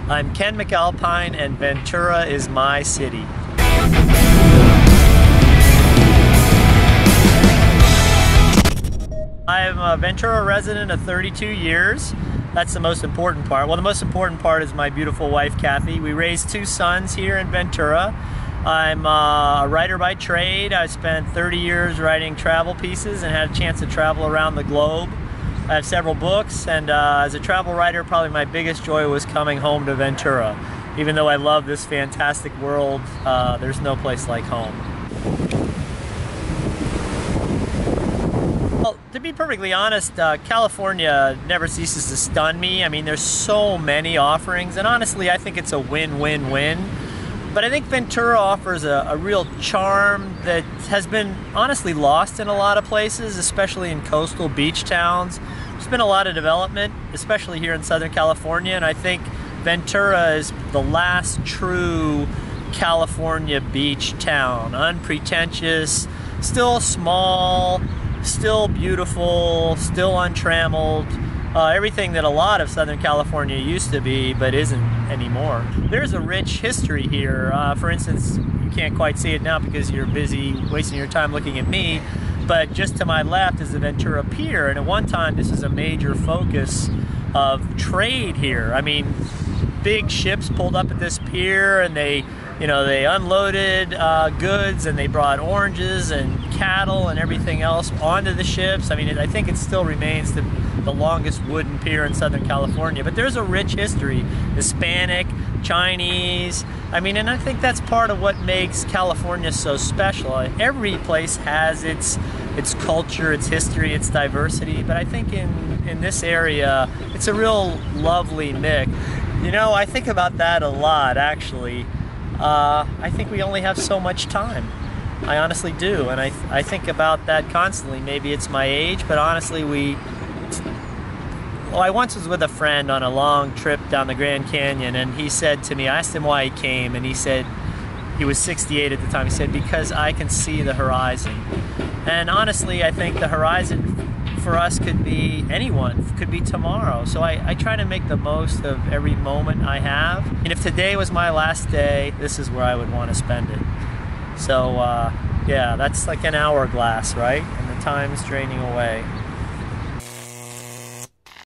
I'm Ken McAlpine, and Ventura is my city. I'm a Ventura resident of 32 years. That's the most important part. Well, the most important part is my beautiful wife, Kathy. We raised 2 sons here in Ventura. I'm a writer by trade. I spent 30 years writing travel pieces and had a chance to travel around the globe. I have several books, and as a travel writer, probably my biggest joy was coming home to Ventura. Even though I love this fantastic world, there's no place like home. Well, to be perfectly honest, California never ceases to stun me. I mean, there's so many offerings, and honestly, I think it's a win-win-win. But I think Ventura offers a real charm that has been honestly lost in a lot of places, especially in coastal beach towns. There's been a lot of development, especially here in Southern California, and I think Ventura is the last true California beach town. Unpretentious, still small, still beautiful, still untrammeled. Everything that a lot of Southern California used to be, but isn't anymore. There's a rich history here. For instance, you can't quite see it now because you're busy wasting your time looking at me, but just to my left is the Ventura Pier, and at one time this is a major focus of trade here. I mean, big ships pulled up at this pier, and they unloaded goods, and they brought oranges and cattle and everything else onto the ships. I mean, I think it still remains the longest wooden pier in Southern California, but there's a rich history, Hispanic, Chinese. I mean, and I think that's part of what makes California so special. Every place has its culture, its history, its diversity, but I think in this area, it's a real lovely mix. You know, I think about that a lot, actually. I think we only have so much time. I honestly do, and I think about that constantly. Maybe it's my age, but honestly, I once was with a friend on a long trip down the Grand Canyon, and he said to me, I asked him why he came, and he said, he was 68 at the time, he said, because I can see the horizon. And honestly, I think the horizon for us could be anyone, could be tomorrow. So I try to make the most of every moment I have. And if today was my last day, this is where I would want to spend it. So yeah, that's like an hourglass, right? And the time's draining away.